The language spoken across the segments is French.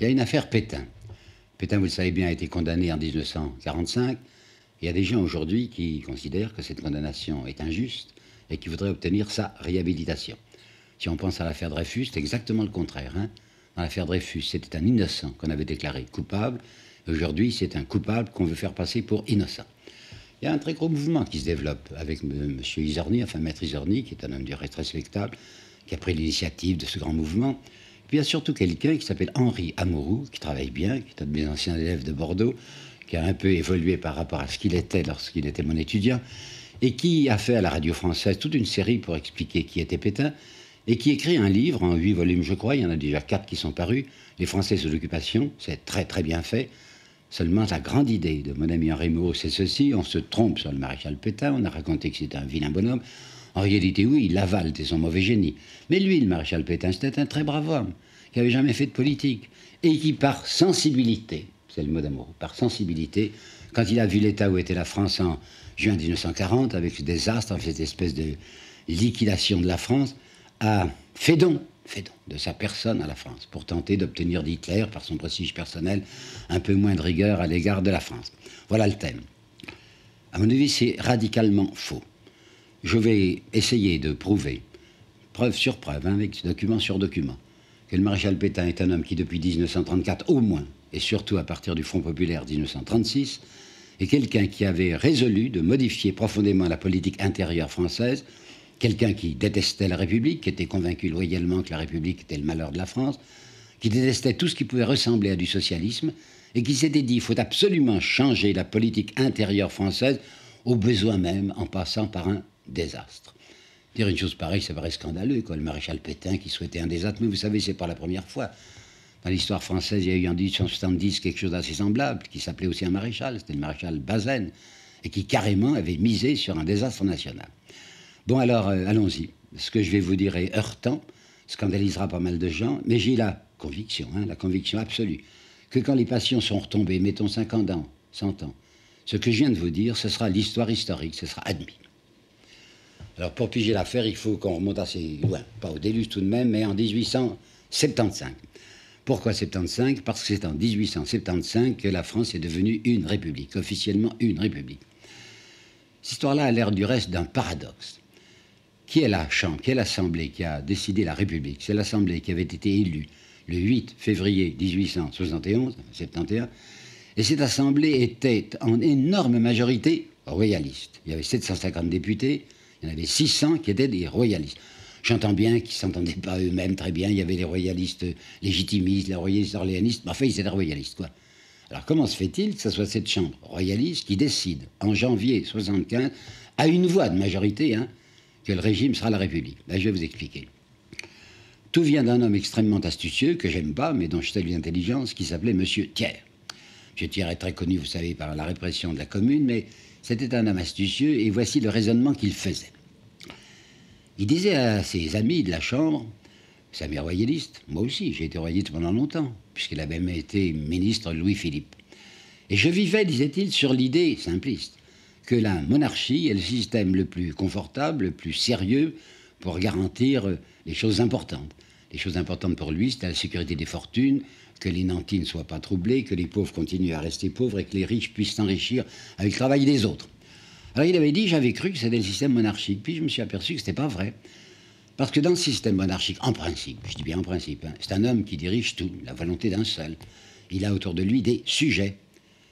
Il y a une affaire Pétain. Pétain, vous le savez bien, a été condamné en 1945. Il y a des gens aujourd'hui qui considèrent que cette condamnation est injuste et qui voudraient obtenir sa réhabilitation. Si on pense à l'affaire Dreyfus, c'est exactement le contraire. Dans l'affaire Dreyfus, c'était un innocent qu'on avait déclaré coupable. Aujourd'hui, c'est un coupable qu'on veut faire passer pour innocent. Il y a un très gros mouvement qui se développe avec M. Izorni, enfin Maître Izorni, qui est un homme du reste respectable, qui a pris l'initiative de ce grand mouvement. Puis il y a surtout quelqu'un qui s'appelle Henri Amouroux, qui travaille bien, qui est un de mes anciens élèves de Bordeaux, qui a un peu évolué par rapport à ce qu'il était lorsqu'il était mon étudiant, et qui a fait à la radio française toute une série pour expliquer qui était Pétain, et qui écrit un livre en 8 volumes, je crois, il y en a déjà 4 qui sont parus, Les Français sous l'occupation, c'est très très bien fait. Seulement, la grande idée de mon ami Henri Amouroux, c'est ceci, on se trompe sur le maréchal Pétain, on a raconté que c'était un vilain bonhomme. En réalité, oui, Laval était son mauvais génie. Mais lui, le maréchal Pétain, c'était un très brave homme, qui n'avait jamais fait de politique, et qui, par sensibilité, c'est le mot d'Amouroux, par sensibilité, quand il a vu l'état où était la France en juin 1940, avec ce désastre, avec cette espèce de liquidation de la France, a fait don de sa personne à la France, pour tenter d'obtenir d'Hitler, par son prestige personnel, un peu moins de rigueur à l'égard de la France. Voilà le thème. À mon avis, c'est radicalement faux. Je vais essayer de prouver, preuve sur preuve, avec document sur document, que le maréchal Pétain est un homme qui, depuis 1934 au moins, et surtout à partir du Front populaire 1936, est quelqu'un qui avait résolu de modifier profondément la politique intérieure française, quelqu'un qui détestait la République, qui était convaincu loyalement que la République était le malheur de la France, qui détestait tout ce qui pouvait ressembler à du socialisme, et qui s'était dit qu'il faut absolument changer la politique intérieure française, au besoin même, en passant par un désastre. Dire une chose pareille, ça paraît scandaleux, quoi, le maréchal Pétain qui souhaitait un désastre, mais vous savez, c'est pas la première fois. Dans l'histoire française, il y a eu en 1870 quelque chose d'assez semblable, qui s'appelait aussi un maréchal, c'était le maréchal Bazaine, et qui carrément avait misé sur un désastre national. Bon alors, allons-y. Ce que je vais vous dire est heurtant, scandalisera pas mal de gens, mais j'ai la conviction absolue, que quand les passions sont retombées, mettons 50 ans, 100 ans, ce que je viens de vous dire, ce sera l'histoire historique, ce sera admis. Alors pour piger l'affaire, il faut qu'on remonte assez loin, pas au déluge tout de même, mais en 1875. Pourquoi 75? Parce que c'est en 1875 que la France est devenue une république, officiellement une république. Cette histoire-là a l'air du reste d'un paradoxe. Qui est la Chambre, qui est l'Assemblée qui a décidé la République? C'est l'Assemblée qui avait été élue le 8 février 1871, 71, et cette Assemblée était en énorme majorité royaliste. Il y avait 750 députés, il y en avait 600 qui étaient des royalistes. J'entends bien qu'ils ne s'entendaient pas eux-mêmes très bien, il y avait les royalistes légitimistes, les royalistes orléanistes, mais enfin ils étaient royalistes, quoi. Alors comment se fait-il que ce soit cette Chambre royaliste qui décide, en janvier 1975, à une voix de majorité, que le régime sera la République? Ben, je vais vous expliquer. Tout vient d'un homme extrêmement astucieux, que j'aime pas, mais dont je salue l'intelligence, qui s'appelait M. Thiers. M. Thiers est très connu, vous savez, par la répression de la Commune, mais c'était un homme astucieux, et voici le raisonnement qu'il faisait. Il disait à ses amis de la Chambre, ses amis royalistes, moi aussi, j'ai été royaliste pendant longtemps, puisqu'il avait même été ministre Louis-Philippe. Et je vivais, disait-il, sur l'idée simpliste que la monarchie est le système le plus confortable, le plus sérieux pour garantir les choses importantes. Les choses importantes pour lui, c'était la sécurité des fortunes, que les nantis ne soient pas troublés, que les pauvres continuent à rester pauvres et que les riches puissent s'enrichir avec le travail des autres. Alors il avait dit, j'avais cru que c'était le système monarchique, puis je me suis aperçu que ce n'était pas vrai. Parce que dans le système monarchique, en principe, je dis bien en principe, c'est un homme qui dirige tout, la volonté d'un seul. Il a autour de lui des sujets.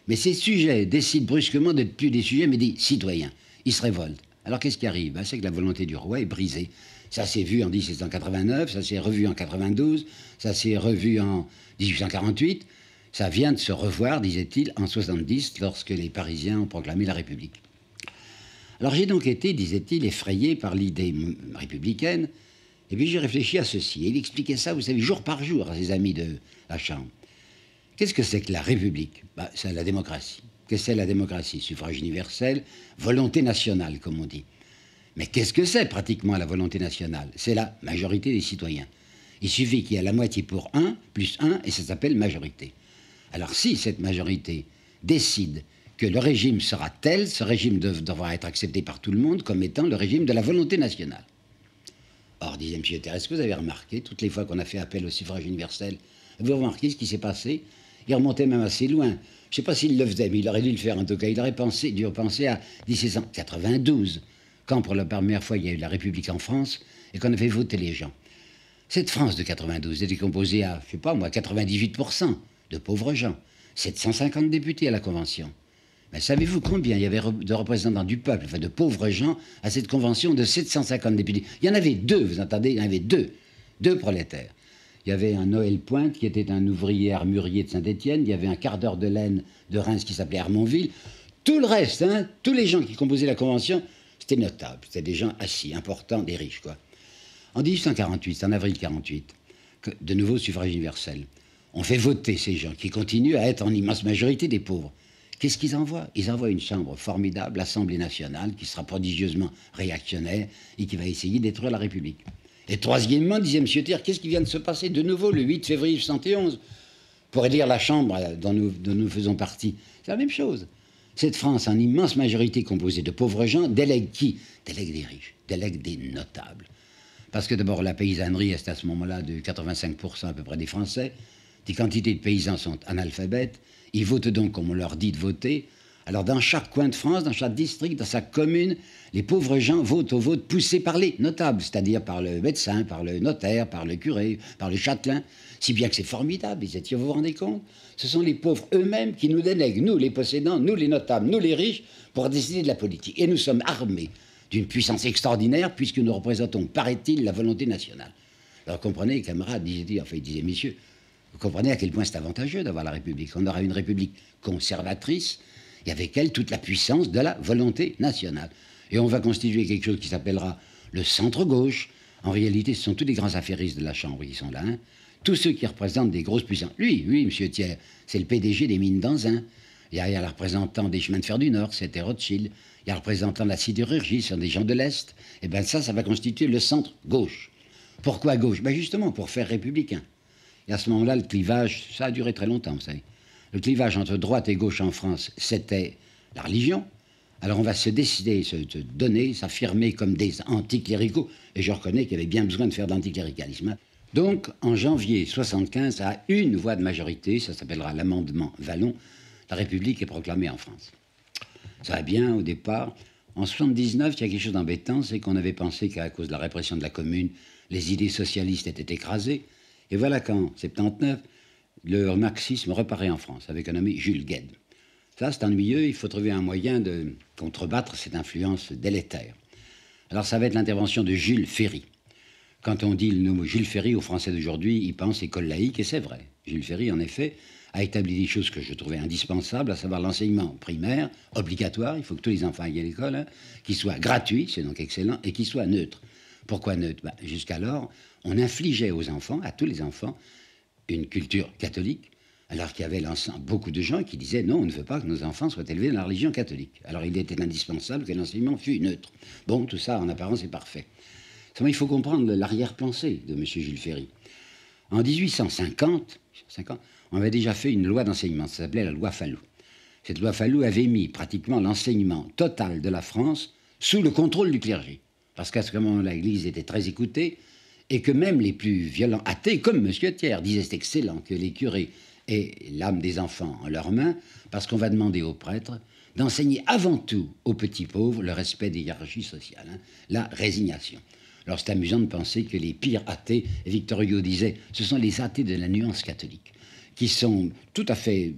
Mais ces sujets décident brusquement d'être plus des sujets, mais des citoyens. Ils se révoltent. Alors qu'est-ce qui arrive? C'est que la volonté du roi est brisée. Ça s'est vu en 1789, ça s'est revu en 92, ça s'est revu en 1848. Ça vient de se revoir, disait-il, en 70, lorsque les Parisiens ont proclamé la République. Alors j'ai donc été, disait-il, effrayé par l'idée républicaine, et puis j'ai réfléchi à ceci. Et il expliquait ça, vous savez, jour par jour à ses amis de la Chambre. Qu'est-ce que c'est que la République? C'est la démocratie. Qu'est-ce que c'est la démocratie? Suffrage universel, volonté nationale, comme on dit. Mais qu'est-ce que c'est pratiquement la volonté nationale? C'est la majorité des citoyens. Il suffit qu'il y ait la moitié pour 1, plus 1, et ça s'appelle majorité. Alors si cette majorité décide que le régime sera tel, ce régime devra être accepté par tout le monde comme étant le régime de la volonté nationale. Or, disait M. Thiers, est-ce que vous avez remarqué, toutes les fois qu'on a fait appel au suffrage universel, Vous remarquez ce qui s'est passé? Il remontait même assez loin. Je ne sais pas s'il le faisait, mais il aurait dû le faire en tout cas. Il aurait dû penser à 1792, quand pour la première fois il y a eu la République en France et qu'on avait voté les gens. Cette France de 92 était composée à, je ne sais pas moi, 98% de pauvres gens. 750 députés à la Convention. Mais savez-vous combien il y avait de représentants du peuple, enfin de pauvres gens, à cette convention de 750 députés? Il y en avait deux, vous entendez? Il y en avait deux prolétaires. Il y avait un Noël Pointe, qui était un ouvrier armurier de Saint-Étienne. Il y avait un quart d'heure de laine de Reims qui s'appelait Armonville. Tout le reste, hein, tous les gens qui composaient la convention, c'était notable. C'était des gens assis, importants, des riches, quoi. En 1848, en avril 48, de nouveau suffrage universel, on fait voter ces gens qui continuent à être en immense majorité des pauvres. Qu'est-ce qu'ils envoient? Ils envoient une chambre formidable, l'Assemblée nationale, qui sera prodigieusement réactionnaire et qui va essayer de détruire la République. Et troisièmement, disait M. Thiers, qu'est-ce qui vient de se passer de nouveau le 8 février 1971 pour élire la chambre dont nous faisons partie? C'est la même chose. Cette France, en immense majorité composée de pauvres gens, délègue qui? Délègue des riches, délègue des notables. Parce que d'abord, la paysannerie est à ce moment-là de 85% à peu près des Français. Des quantités de paysans sont analphabètes. Ils votent donc comme on leur dit de voter. Alors dans chaque coin de France, dans chaque district, dans chaque commune, les pauvres gens votent au vote poussé par les notables, c'est-à-dire par le médecin, par le notaire, par le curé, par le châtelain. Si bien que c'est formidable, vous vous rendez compte? Ce sont les pauvres eux-mêmes qui nous délèguent, nous les possédants, nous les notables, nous les riches, pour décider de la politique. Et nous sommes armés d'une puissance extraordinaire, puisque nous représentons, paraît-il, la volonté nationale. Alors comprenez, camarades, il disait, messieurs, vous comprenez à quel point c'est avantageux d'avoir la République. On aura une République conservatrice, et avec elle toute la puissance de la volonté nationale. Et on va constituer quelque chose qui s'appellera le centre-gauche. En réalité, ce sont tous les grands affairistes de la Chambre qui sont là. Hein. Tous ceux qui représentent des grosses puissances. Lui, M. Thiers, c'est le PDG des mines d'Anzin. Il y a le représentant des chemins de fer du Nord, c'était Rothschild. Il y a le représentant de la sidérurgie, ce sont des gens de l'Est. Et bien ça va constituer le centre-gauche. Pourquoi gauche? Ben justement, pour faire républicain. Et à ce moment-là, le clivage, ça a duré très longtemps, vous savez. Le clivage entre droite et gauche en France, c'était la religion. Alors on va se décider, se donner, s'affirmer comme des anticléricaux. Et je reconnais qu'il y avait bien besoin de faire de l'anticléricalisme. Donc, en janvier 75, à une voix de majorité, ça s'appellera l'amendement Vallon, la République est proclamée en France. Ça va bien au départ. En 79, il y a quelque chose d'embêtant, c'est qu'on avait pensé qu'à cause de la répression de la Commune, les idées socialistes étaient écrasées. Et voilà qu'en 79, le marxisme reparaît en France avec un nommé Jules Guesde. Ça, c'est ennuyeux, il faut trouver un moyen de contrebattre cette influence délétère. Alors ça va être l'intervention de Jules Ferry. Quand on dit le nom Jules Ferry aux Français d'aujourd'hui, ils pensent école laïque, et c'est vrai. Jules Ferry, en effet, a établi des choses que je trouvais indispensables, à savoir l'enseignement primaire, obligatoire, il faut que tous les enfants aillent à l'école, hein, qu'il soit gratuit, c'est donc excellent, et qu'il soit neutre. Pourquoi neutre? Ben, jusqu'alors, on infligeait aux enfants, à tous les enfants, une culture catholique, alors qu'il y avait beaucoup de gens qui disaient non, on ne veut pas que nos enfants soient élevés dans la religion catholique. Alors il était indispensable que l'enseignement fût neutre. Bon, tout ça, en apparence, est parfait. Seulement, il faut comprendre l'arrière-pensée de M. Jules Ferry. En 1850, on avait déjà fait une loi d'enseignement, ça s'appelait la loi Fallou. Cette loi Fallou avait mis pratiquement l'enseignement total de la France sous le contrôle du clergé. Parce qu'à ce moment-là, l'Église était très écoutée, et que même les plus violents athées, comme M. Thiers, disaient c'est excellent que les curés aient l'âme des enfants en leurs mains, parce qu'on va demander aux prêtres d'enseigner avant tout aux petits pauvres le respect des hiérarchies sociales, hein, la résignation. Alors c'est amusant de penser que les pires athées, et Victor Hugo disait, ce sont les athées de la nuance catholique, qui sont tout à fait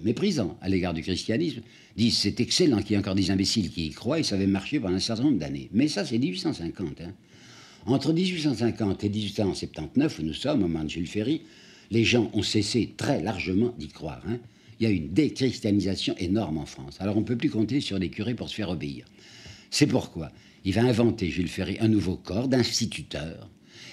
méprisants à l'égard du christianisme, disent c'est excellent qu'il y ait encore des imbéciles qui y croient, et ça avait marché pendant un certain nombre d'années. Mais ça, c'est 1850. Hein. Entre 1850 et 1879, où nous sommes, au moment de Jules Ferry, les gens ont cessé très largement d'y croire. Hein. Il y a une déchristianisation énorme en France. Alors on ne peut plus compter sur les curés pour se faire obéir. C'est pourquoi il va inventer, Jules Ferry, un nouveau corps d'instituteurs.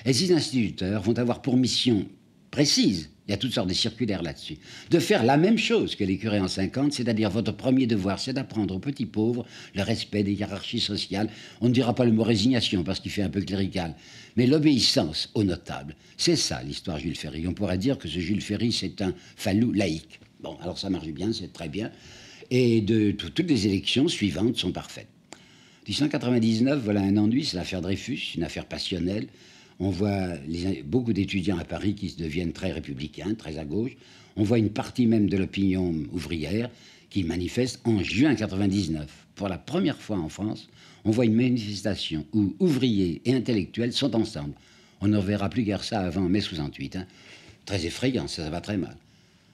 Et ces instituteurs vont avoir pour mission précise, il y a toutes sortes de circulaires là-dessus, de faire la même chose que les curés en 50, c'est-à-dire votre premier devoir, c'est d'apprendre aux petits pauvres le respect des hiérarchies sociales. On ne dira pas le mot résignation parce qu'il fait un peu clérical, mais l'obéissance aux notables. C'est ça l'histoire Jules Ferry. On pourrait dire que ce Jules Ferry, c'est un Fallou laïque. Bon, alors ça marche bien, c'est très bien. Et toutes les élections suivantes sont parfaites. 1899, voilà un ennui, c'est l'affaire Dreyfus, une affaire passionnelle. On voit beaucoup d'étudiants à Paris qui deviennent très républicains, très à gauche. On voit une partie même de l'opinion ouvrière qui manifeste en juin 99. Pour la première fois en France, on voit une manifestation où ouvriers et intellectuels sont ensemble. On ne verra plus guère ça avant mai 68. Hein. Très effrayant, ça va très mal.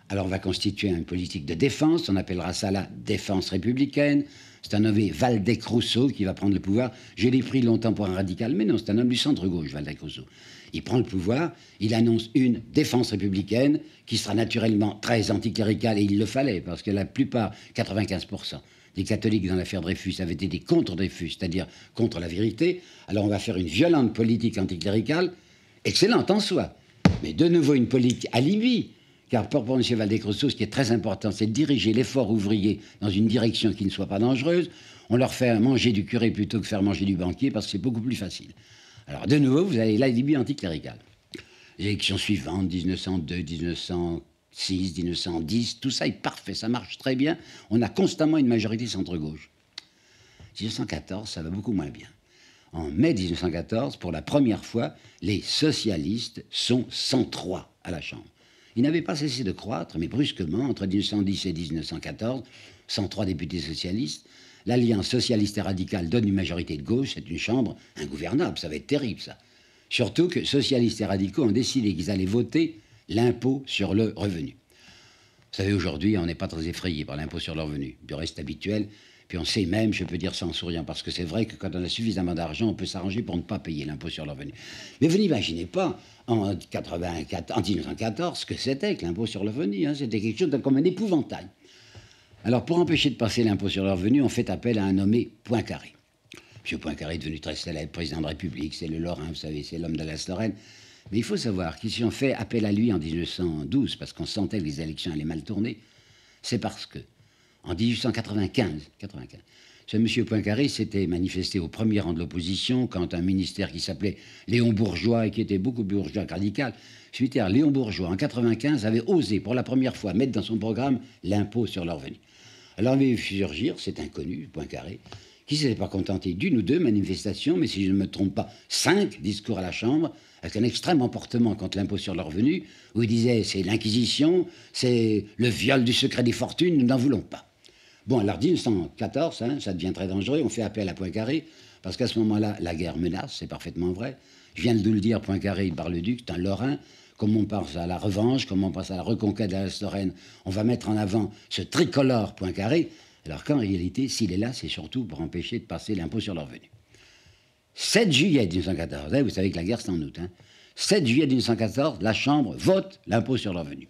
Alors on va constituer une politique de défense, on appellera ça la défense républicaine. C'est un nommé Waldeck-Rousseau qui va prendre le pouvoir. Je l'ai pris longtemps pour un radical, mais non, c'est un homme du centre-gauche, Waldeck-Rousseau. Il prend le pouvoir, il annonce une défense républicaine qui sera naturellement très anticléricale, et il le fallait, parce que la plupart, 95%, des catholiques dans l'affaire Dreyfus avaient été contre Dreyfus, c'est-à-dire contre la vérité. Alors on va faire une violente politique anticléricale, excellente en soi, mais de nouveau une politique alibi. Car pour M. Waldeck-Rousseau, ce qui est très important, c'est de diriger l'effort ouvrier dans une direction qui ne soit pas dangereuse. On leur fait manger du curé plutôt que faire manger du banquier, parce que c'est beaucoup plus facile. Alors, de nouveau, vous avez l'alibi anticlérical. Les élections suivantes, 1902, 1906, 1910, tout ça est parfait, ça marche très bien. On a constamment une majorité centre-gauche. 1914, ça va beaucoup moins bien. En mai 1914, pour la première fois, les socialistes sont 103 à la Chambre. Ils n'avaient pas cessé de croître, mais brusquement, entre 1910 et 1914, 103 députés socialistes, l'Alliance socialiste et radicale donne une majorité de gauche, c'est une chambre ingouvernable, ça va être terrible ça. Surtout que socialistes et radicaux ont décidé qu'ils allaient voter l'impôt sur le revenu. Vous savez, aujourd'hui, on n'est pas très effrayé par l'impôt sur le revenu, du reste habituel, puis on sait même, je peux dire ça en souriant, parce que c'est vrai que quand on a suffisamment d'argent, on peut s'arranger pour ne pas payer l'impôt sur le revenu. Mais vous n'imaginez pas, en 1914, ce que c'était que l'impôt sur le revenu. Hein, c'était quelque chose comme un épouvantail. Alors, pour empêcher de passer l'impôt sur le revenu, on fait appel à un nommé Poincaré. M. Poincaré est devenu très célèbre, président de la République, c'est le Lorrain, vous savez, c'est l'homme de l'Est-Lorraine. Mais il faut savoir qu'ici on fait appel à lui en 1912, parce qu'on sentait que les élections allaient mal tourner, c'est parce que, en 1895, ce M. Poincaré s'était manifesté au premier rang de l'opposition quand un ministère qui s'appelait Léon Bourgeois et qui était beaucoup plus bourgeois que radical, celui-là, Léon Bourgeois, en 1995, avait osé pour la première fois mettre dans son programme l'impôt sur le revenu. Alors on avait vu surgir cet inconnu, Poincaré, qui ne s'était pas contenté d'une ou deux manifestations, mais si je ne me trompe pas, 5 discours à la Chambre, avec un extrême emportement contre l'impôt sur le revenu, où il disait c'est l'Inquisition, c'est le viol du secret des fortunes, nous n'en voulons pas. Bon, alors 1914, hein, ça devient très dangereux, on fait appel à Poincaré, parce qu'à ce moment-là, la guerre menace, c'est parfaitement vrai. Je viens de le dire, Poincaré, Bar-le-Duc, c'est un Lorrain. Comme on pense à la revanche, comme on pense à la reconquête de la Lorraine, on va mettre en avant ce tricolore Poincaré, alors qu'en réalité, s'il est là, c'est surtout pour empêcher de passer l'impôt sur le revenu. 7 juillet 1914, hein, vous savez que la guerre c'est en août, hein, 7 juillet 1914, la Chambre vote l'impôt sur le revenu.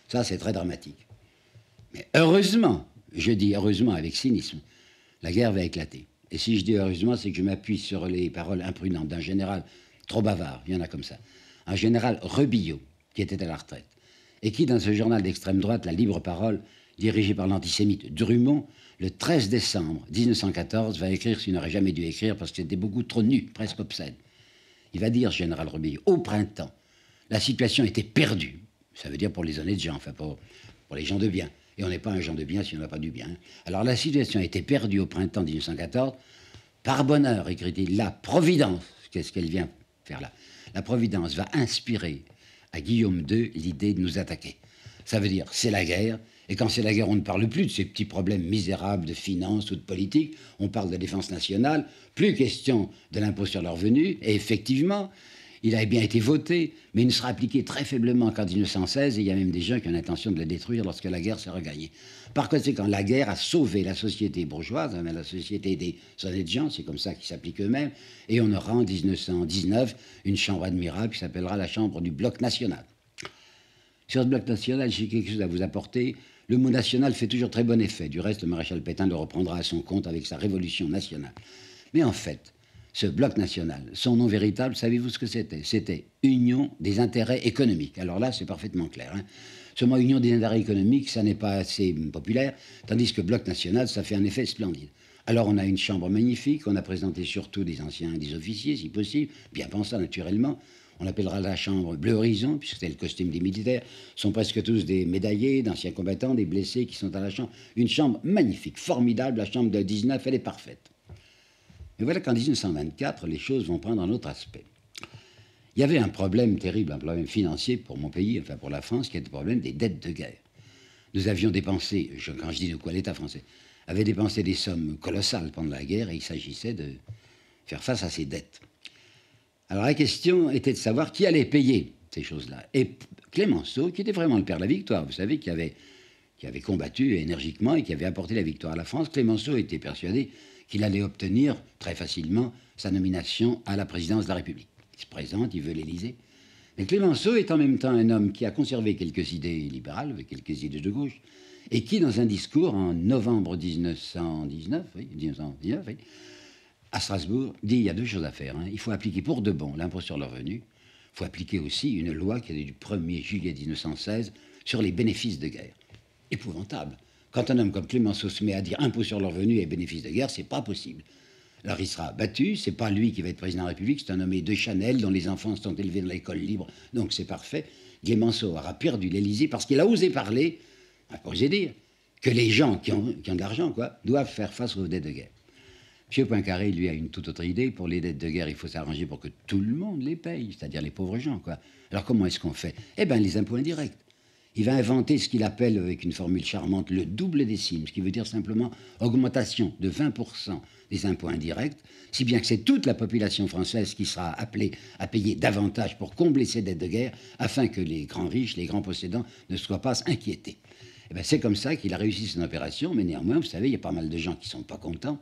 Ça, c'est très dramatique. Mais heureusement, je dis heureusement avec cynisme, la guerre va éclater. Et si je dis heureusement, c'est que je m'appuie sur les paroles imprudentes d'un général trop bavard, il y en a comme ça. Un général Rebillot, qui était à la retraite, et qui, dans ce journal d'extrême droite, La Libre Parole, dirigé par l'antisémite Drummond, le 13 décembre 1914, va écrire ce qu'il n'aurait jamais dû écrire parce que c'était beaucoup trop nu, presque obscène. Il va dire, général Rebillot, au printemps, la situation était perdue. Ça veut dire pour les honnêtes gens, enfin pour les gens de bien. Et on n'est pas un gens de bien si on n'a pas du bien. Alors la situation était perdue au printemps 1914. Par bonheur, écrit-il, la Providence, qu'est-ce qu'elle vient faire là? La Providence va inspirer à Guillaume II l'idée de nous attaquer. Ça veut dire, c'est la guerre, et quand c'est la guerre, on ne parle plus de ces petits problèmes misérables de finances ou de politique, on parle de défense nationale, plus question de l'impôt sur le revenu, et effectivement, il avait bien été voté, mais il ne sera appliqué très faiblement qu'en 1916, et il y a même des gens qui ont l'intention de le détruire lorsque la guerre sera gagnée. Par conséquent, la guerre a sauvé la société bourgeoise, hein, la société des honnêtes gens, c'est comme ça qu'ils s'appliquent eux-mêmes, et on aura en 1919 une chambre admirable qui s'appellera la chambre du bloc national. Sur ce bloc national, j'ai quelque chose à vous apporter. Le mot national fait toujours très bon effet. Du reste, le maréchal Pétain le reprendra à son compte avec sa révolution nationale. Mais en fait, ce bloc national, son nom véritable, savez-vous ce que c'était? C'était Union des intérêts économiques. Alors là, c'est parfaitement clair. Hein. Ce mot Union des intérêts économiques, ça n'est pas assez populaire, tandis que bloc national, ça fait un effet splendide. Alors on a une chambre magnifique, on a présenté surtout des anciens et des officiers, si possible, bien pensant naturellement. On appellera la chambre Bleu Horizon, puisque c'est le costume des militaires. Ce sont presque tous des médaillés, d'anciens combattants, des blessés qui sont à la chambre. Une chambre magnifique, formidable, la chambre de 19, elle est parfaite. Mais voilà qu'en 1924, les choses vont prendre un autre aspect. Il y avait un problème terrible, un problème financier pour mon pays, enfin pour la France, qui était le problème des dettes de guerre. Nous avions dépensé, quand je dis de quoi l'État français, avait dépensé des sommes colossales pendant la guerre et il s'agissait de faire face à ces dettes. Alors la question était de savoir qui allait payer ces choses-là. Et Clémenceau, qui était vraiment le père de la victoire, vous savez, qui avait combattu énergiquement et qui avait apporté la victoire à la France, Clémenceau était persuadé qu'il allait obtenir très facilement sa nomination à la présidence de la République. Il se présente, il veut l'Élysée. Mais Clémenceau est en même temps un homme qui a conservé quelques idées libérales, quelques idées de gauche, et qui, dans un discours en novembre 1919, à Strasbourg, dit il y a deux choses à faire. Il faut appliquer pour de bon l'impôt sur le revenu. Il faut appliquer aussi une loi qui est du 1er juillet 1916 sur les bénéfices de guerre. Épouvantable. Quand un homme comme Clémenceau se met à dire impôt sur le revenu et bénéfices de guerre, c'est pas possible. Alors il sera battu, c'est pas lui qui va être président de la République, c'est un nommé de Chanel dont les enfants sont élevés dans l'école libre, donc c'est parfait. Clémenceau aura perdu l'Élysée parce qu'il a osé parler, pour oser dire, que les gens qui ont de l'argent, doivent faire face aux dettes de guerre. M. Poincaré, lui, a une toute autre idée. Pour les dettes de guerre, il faut s'arranger pour que tout le monde les paye, c'est-à-dire les pauvres gens, Alors comment est-ce qu'on fait? Eh bien, les impôts indirects. Il va inventer ce qu'il appelle, avec une formule charmante, le double décime, ce qui veut dire simplement augmentation de 20% des impôts indirects, si bien que c'est toute la population française qui sera appelée à payer davantage pour combler ses dettes de guerre, afin que les grands riches, les grands possédants ne soient pas inquiétés. Eh bien, c'est comme ça qu'il a réussi son opération, mais néanmoins, vous savez, il y a pas mal de gens qui ne sont pas contents.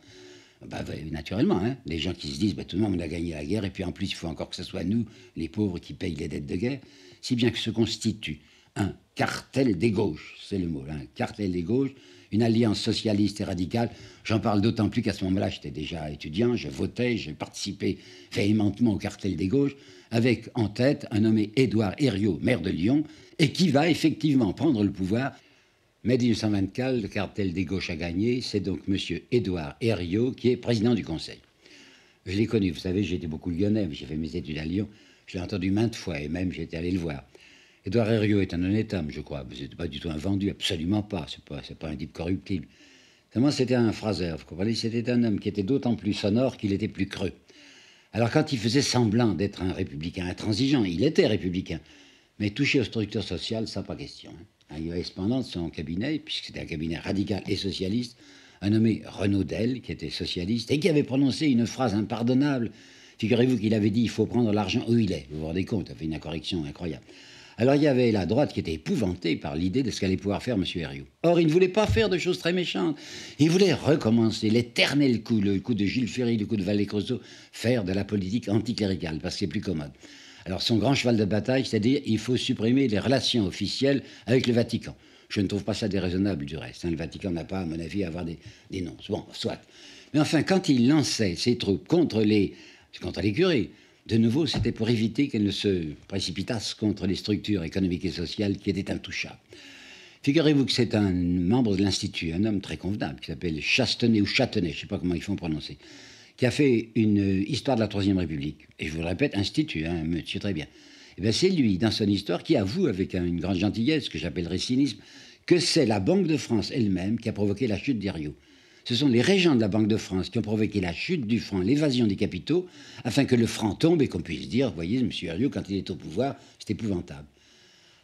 Naturellement, les gens qui se disent tout le monde a gagné la guerre, et puis en plus, il faut encore que ce soit nous, les pauvres, qui payent les dettes de guerre, si bien que se constitue un cartel des gauches, c'est le mot, un cartel des gauches, une alliance socialiste et radicale. J'en parle d'autant plus qu'à ce moment-là, j'étais déjà étudiant, je votais, j'ai participé véhémentement au cartel des gauches, avec en tête un nommé Édouard Herriot, maire de Lyon, et qui va effectivement prendre le pouvoir. Mais 1924, le cartel des gauches a gagné, c'est donc M. Édouard Herriot qui est président du Conseil. Je l'ai connu, vous savez, j'étais beaucoup lyonnais, j'ai fait mes études à Lyon, je l'ai entendu maintes fois, et même j'étais allé le voir. Édouard Herriot est un honnête homme, je crois. Ce n'était pas du tout un vendu, absolument pas. C'est pas un type corruptible. Seulement, c'était un phraseur, vous comprenez? C'était un homme qui était d'autant plus sonore qu'il était plus creux. Alors, quand il faisait semblant d'être un républicain intransigeant, il était républicain. Mais touché aux structures sociales, ça, pas question. Il y avait cependant de son cabinet, puisque c'était un cabinet radical et socialiste, un nommé Renaudel, qui était socialiste, et qui avait prononcé une phrase impardonnable. Figurez-vous qu'il avait dit « il faut prendre l'argent où il est ». Vous vous rendez compte, il a fait une correction incroyable. Alors il y avait la droite qui était épouvantée par l'idée de ce qu'allait pouvoir faire M. Herriot. Or, il ne voulait pas faire de choses très méchantes. Il voulait recommencer l'éternel coup, le coup de Jules Ferry, le coup de Vallée-Creusot, faire de la politique anticléricale, parce que c'est plus commode. Alors son grand cheval de bataille, c'est-à-dire il faut supprimer les relations officielles avec le Vatican. Je ne trouve pas ça déraisonnable du reste. Le Vatican n'a pas, à mon avis, à avoir des noms. Bon, soit. Mais enfin, quand il lançait ses troupes contre les curés, de nouveau, c'était pour éviter qu'elles ne se précipitassent contre les structures économiques et sociales qui étaient intouchables. Figurez-vous que c'est un membre de l'Institut, un homme très convenable, qui s'appelle Chastenay ou Châtenay, je ne sais pas comment ils font prononcer, qui a fait une histoire de la Troisième République. Et je vous le répète, Institut, monsieur très bien. Et bien c'est lui, dans son histoire, qui avoue avec une grande gentillesse, ce que j'appellerais cynisme, que c'est la Banque de France elle-même qui a provoqué la chute d'Herriot. Ce sont les régents de la Banque de France qui ont provoqué la chute du franc, l'évasion des capitaux, afin que le franc tombe et qu'on puisse dire, voyez, M. Herriot, quand il est au pouvoir, c'est épouvantable.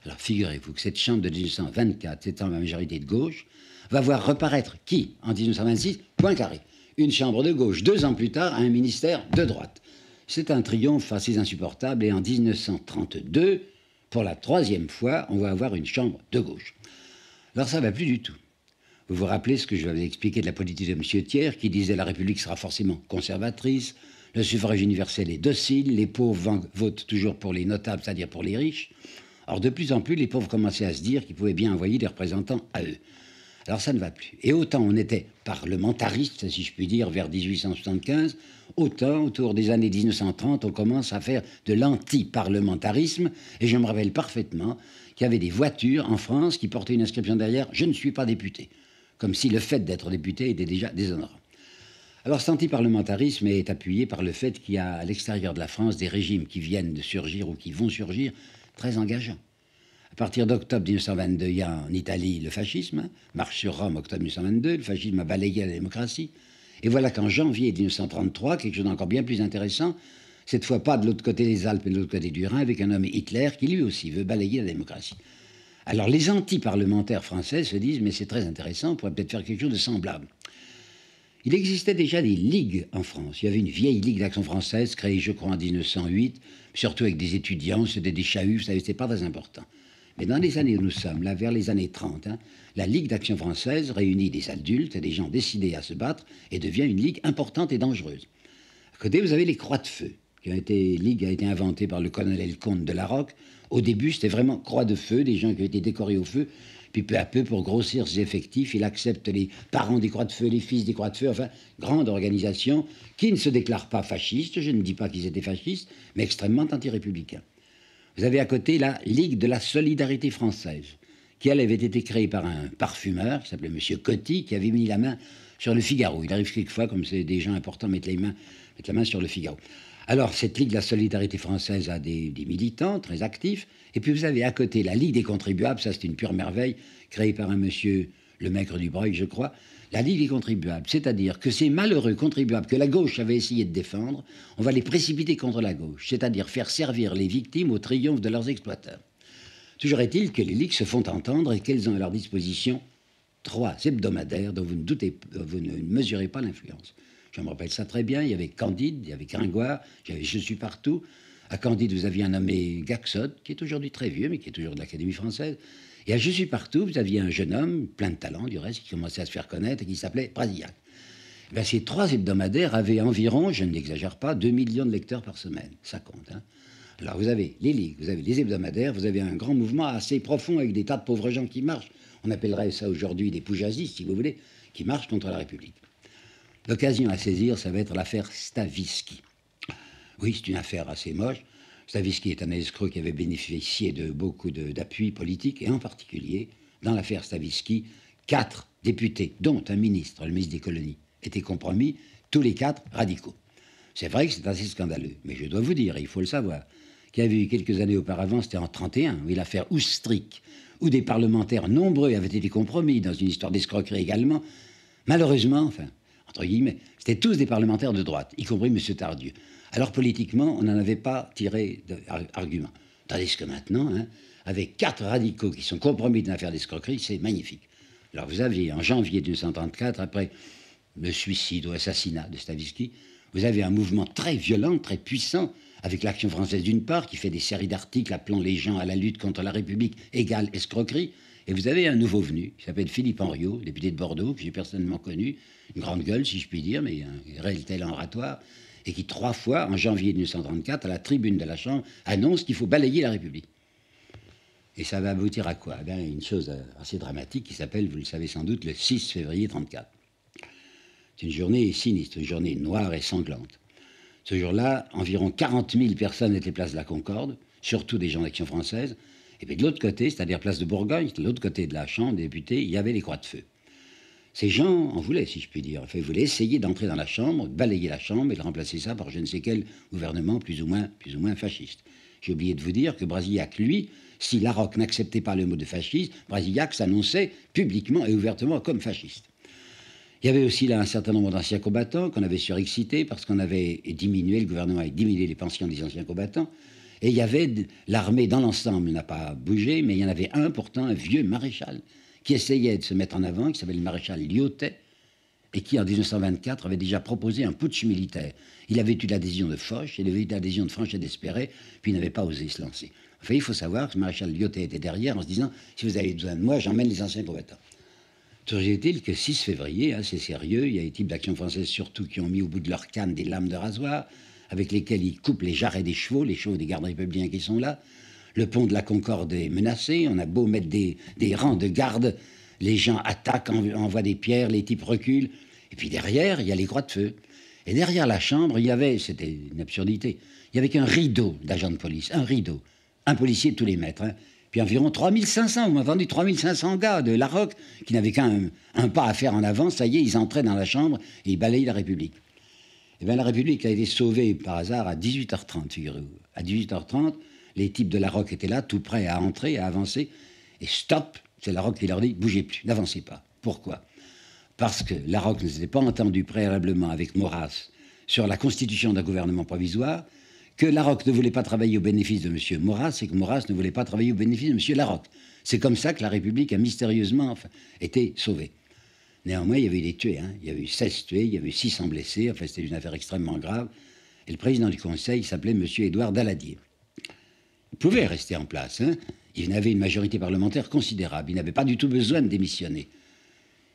Alors figurez-vous que cette chambre de 1824, étant la majorité de gauche, va voir reparaître qui, en 1926? Poincaré. Une chambre de gauche, 2 ans plus tard, à un ministère de droite. C'est un triomphe assez insupportable, et en 1932, pour la 3e fois, on va avoir une chambre de gauche. Alors ça ne va plus du tout. Vous vous rappelez ce que je vous avais expliqué de la politique de M. Thiers, qui disait la République sera forcément conservatrice, le suffrage universel est docile, les pauvres votent toujours pour les notables, c'est-à-dire pour les riches. Or, de plus en plus, les pauvres commençaient à se dire qu'ils pouvaient bien envoyer des représentants à eux. Alors ça ne va plus. Et autant on était parlementariste, si je puis dire, vers 1875, autant, autour des années 1930, on commence à faire de l'anti-parlementarisme. Et je me rappelle parfaitement qu'il y avait des voitures en France qui portaient une inscription derrière « Je ne suis pas député », comme si le fait d'être député était déjà déshonorant. Alors cet anti-parlementarisme est appuyé par le fait qu'il y a à l'extérieur de la France des régimes qui viennent de surgir ou qui vont surgir très engageants. À partir d'octobre 1922, il y a en Italie le fascisme, marche sur Rome, octobre 1922, le fascisme a balayé la démocratie. Et voilà qu'en janvier 1933, quelque chose d'encore bien plus intéressant, cette fois pas de l'autre côté des Alpes, mais de l'autre côté du Rhin, avec un homme Hitler qui lui aussi veut balayer la démocratie. Alors les anti-parlementaires français se disent, mais c'est très intéressant, on pourrait peut-être faire quelque chose de semblable. Il existait déjà des ligues en France. Il y avait une vieille ligue d'action française créée, je crois, en 1908, surtout avec des étudiants, c'était des chahuts, vous savez, c'était pas très important. Mais dans les années où nous sommes, là, vers les années 30, la Ligue d'action française réunit des adultes et des gens décidés à se battre et devient une ligue importante et dangereuse. À côté, vous avez les Croix de Feu, ligue a été inventée par le colonel Comte de Larocque. Au début, c'était vraiment Croix de Feu, des gens qui ont été décorés au feu. Puis peu à peu, pour grossir ses effectifs, il accepte les parents des Croix de Feu, les fils des Croix de Feu, enfin, grande organisation qui ne se déclare pas fasciste, je ne dis pas qu'ils étaient fascistes, mais extrêmement anti-républicains. Vous avez à côté la Ligue de la Solidarité Française, qui elle avait été créée par un parfumeur qui s'appelait M. Coty, qui avait mis la main sur le Figaro. Il arrive quelquefois, comme c'est des gens importants, mettre la main sur le Figaro. Alors, cette Ligue de la Solidarité Française a des militants très actifs. Et puis, vous avez à côté la Ligue des contribuables. Ça, c'est une pure merveille, créée par un monsieur, le maigre du Breuil, je crois. La Ligue des contribuables, c'est-à-dire que ces malheureux contribuables que la gauche avait essayé de défendre, on va les précipiter contre la gauche, c'est-à-dire faire servir les victimes au triomphe de leurs exploiteurs. Toujours est-il que les ligues se font entendre et qu'elles ont à leur disposition 3 hebdomadaires dont vous ne mesurez pas l'influence. Je me rappelle ça très bien, il y avait Candide, il y avait Gringoire, j'avais Je suis partout. À Candide, vous aviez un nommé Gaxotte, qui est aujourd'hui très vieux, mais qui est toujours de l'Académie française. Et à Je suis partout, vous aviez un jeune homme, plein de talent du reste, qui commençait à se faire connaître et qui s'appelait Brasillac. Ben, ces 3 hebdomadaires avaient environ, je ne l'exagère pas, 2 millions de lecteurs par semaine. Ça compte. Alors vous avez les ligues, vous avez les hebdomadaires, vous avez un grand mouvement assez profond avec des tas de pauvres gens qui marchent. On appellerait ça aujourd'hui des poujazistes, si vous voulez, qui marchent contre la République. L'occasion à saisir, ça va être l'affaire Stavisky. Oui, c'est une affaire assez moche. Stavisky est un escroc qui avait bénéficié de beaucoup d'appuis politiques, et en particulier, dans l'affaire Stavisky, 4 députés, dont un ministre, le ministre des colonies, étaient compromis, tous les 4 radicaux. C'est vrai que c'est assez scandaleux, mais je dois vous dire, il faut le savoir, qu'il y avait eu quelques années auparavant, c'était en 1931, oui, l'affaire Oustrik, où des parlementaires nombreux avaient été compromis dans une histoire d'escroquerie également. Malheureusement, enfin, entre guillemets, c'était tous des parlementaires de droite, y compris M. Tardieu. Alors politiquement, on n'en avait pas tiré d'argument. Tandis que maintenant, avec 4 radicaux qui sont compromis dans l'affaire d'escroquerie, c'est magnifique. Alors vous aviez, en janvier 1934, après le suicide ou assassinat de Stavisky, vous avez un mouvement très violent, très puissant, avec l'Action française d'une part, qui fait des séries d'articles appelant les gens à la lutte contre la République égale escroquerie. Et vous avez un nouveau venu, qui s'appelle Philippe Henriot, député de Bordeaux, que j'ai personnellement connu, une grande gueule, si je puis dire, mais un réel talent oratoire, et qui 3 fois, en janvier 1934, à la tribune de la Chambre, annonce qu'il faut balayer la République. Et ça va aboutir à quoi? Bien, une chose assez dramatique qui s'appelle, vous le savez sans doute, le 6 février 1934. C'est une journée sinistre, une journée noire et sanglante. Ce jour-là, environ 40 000 personnes étaient place de la Concorde, surtout des gens d'Action française. Et puis de l'autre côté, c'est-à-dire place de Bourgogne, de l'autre côté de la Chambre des députés, il y avait les Croix de Feu. Ces gens en voulaient, si je puis dire. Enfin, ils voulaient essayer d'entrer dans la Chambre, de balayer la Chambre et de remplacer ça par je ne sais quel gouvernement plus ou moins fasciste. J'ai oublié de vous dire que Brasillac, lui, si Larocque n'acceptait pas le mot de fasciste, Brasillac s'annonçait publiquement et ouvertement comme fasciste. Il y avait aussi là un certain nombre d'anciens combattants qu'on avait surexcités parce qu'on avait diminué, le gouvernement avait diminué les pensions des anciens combattants. Et il y avait l'armée dans l'ensemble n'a pas bougé, mais il y en avait un pourtant, un vieux maréchal, qui essayait de se mettre en avant, qui s'appelait le maréchal Lyautey, et qui en 1924 avait déjà proposé un putsch militaire. Il avait eu l'adhésion de Foch, il avait eu l'adhésion de Franchet d'Espéré, puis il n'avait pas osé se lancer. Enfin, il faut savoir que ce maréchal Lyautey était derrière en se disant, si vous avez besoin de moi, j'emmène les anciens combattants. Toujours est-il que 6 février, c'est sérieux, il y a des types d'Action française surtout qui ont mis au bout de leur canne des lames de rasoir, avec lesquelles ils coupent les jarrets des chevaux des gardes républicains qui sont là. Le pont de la Concorde est menacé, on a beau mettre des rangs de gardes, les gens attaquent, envoient des pierres, les types reculent. Et puis derrière, il y a les Croix de Feu. Et derrière la Chambre, il y avait, c'était une absurdité, il y avait qu'un rideau d'agents de police, un rideau, un policier de tous les mètres. Puis environ 3500, vous m'avez entendu, 3500 gars de Larocque qui n'avaient qu'un pas à faire en avant, ça y est, ils entraient dans la Chambre et ils balayent la République. Eh bien, la République a été sauvée par hasard à 18h30, figurez-vous. À 18h30, les types de Larocque étaient là, tout prêts à entrer, à avancer. Et stop, c'est Larocque qui leur dit, bougez plus, n'avancez pas. Pourquoi? Parce que Larocque ne s'était pas entendu préalablement avec Maurras sur la constitution d'un gouvernement provisoire, que Larocque ne voulait pas travailler au bénéfice de M. Maurras et que Maurras ne voulait pas travailler au bénéfice de M. Larocque. C'est comme ça que la République a mystérieusement été sauvée. Néanmoins, il y avait eu des tués. Hein. Il y avait eu 16 tués, il y avait eu 600 blessés. Enfin, c'était une affaire extrêmement grave. Et le président du Conseil s'appelait M. Édouard Daladier. Il pouvait rester en place. Hein. Il avait une majorité parlementaire considérable. Il n'avait pas du tout besoin de démissionner.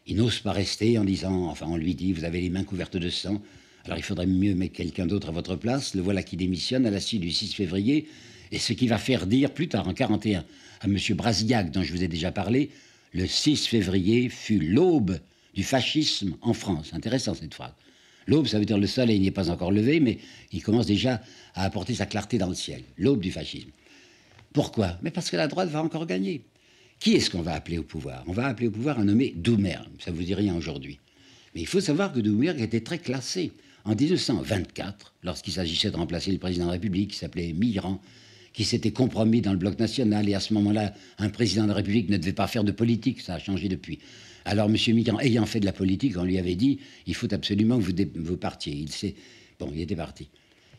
Il n'ose pas rester en disant, enfin, on lui dit, vous avez les mains couvertes de sang, alors il faudrait mieux mettre quelqu'un d'autre à votre place. Le voilà qui démissionne à la suite du 6 février. Et ce qui va faire dire plus tard, en 1941, à M. Brasillac, dont je vous ai déjà parlé, le 6 février fut l'aube du fascisme en France. Intéressant cette phrase. L'aube, ça veut dire le soleil n'est pas encore levé, mais il commence déjà à apporter sa clarté dans le ciel. L'aube du fascisme. Pourquoi? Mais parce que la droite va encore gagner. Qui est-ce qu'on va appeler au pouvoir? On va appeler au pouvoir un nommé Doumergue. Ça ne vous dit rien aujourd'hui. Mais il faut savoir que Doumergue était très classé. En 1924, lorsqu'il s'agissait de remplacer le président de la République, qui s'appelait Mitterrand, qui s'était compromis dans le bloc national, et à ce moment-là, un président de la République ne devait pas faire de politique, ça a changé depuis. Alors M. Mitterrand, ayant fait de la politique, on lui avait dit, il faut absolument que vous partiez. Il était parti.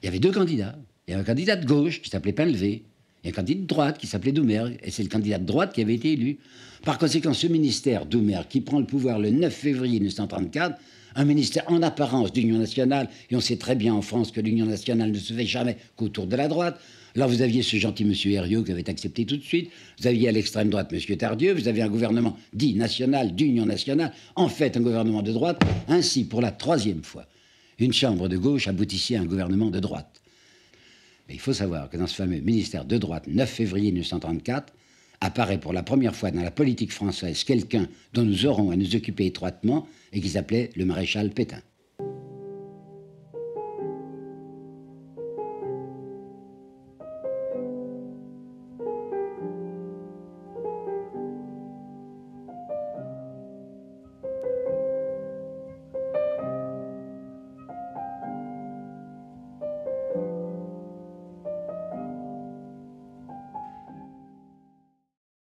Il y avait deux candidats. Il y avait un candidat de gauche qui s'appelait Pinlevé, et un candidat de droite qui s'appelait Doumergue, et c'est le candidat de droite qui avait été élu. Par conséquent, ce ministère Doumergue, qui prend le pouvoir le 9 février 1934, un ministère en apparence d'Union nationale, et on sait très bien en France que l'Union nationale ne se fait jamais qu'autour de la droite. Là, vous aviez ce gentil monsieur Herriot qui avait accepté tout de suite. Vous aviez à l'extrême droite monsieur Tardieu. Vous avez un gouvernement dit national, d'union nationale. En fait, un gouvernement de droite. Ainsi, pour la troisième fois, une chambre de gauche aboutissait à un gouvernement de droite. Mais il faut savoir que dans ce fameux ministère de droite, 9 février 1934, apparaît pour la première fois dans la politique française quelqu'un dont nous aurons à nous occuper étroitement et qui s'appelait le maréchal Pétain.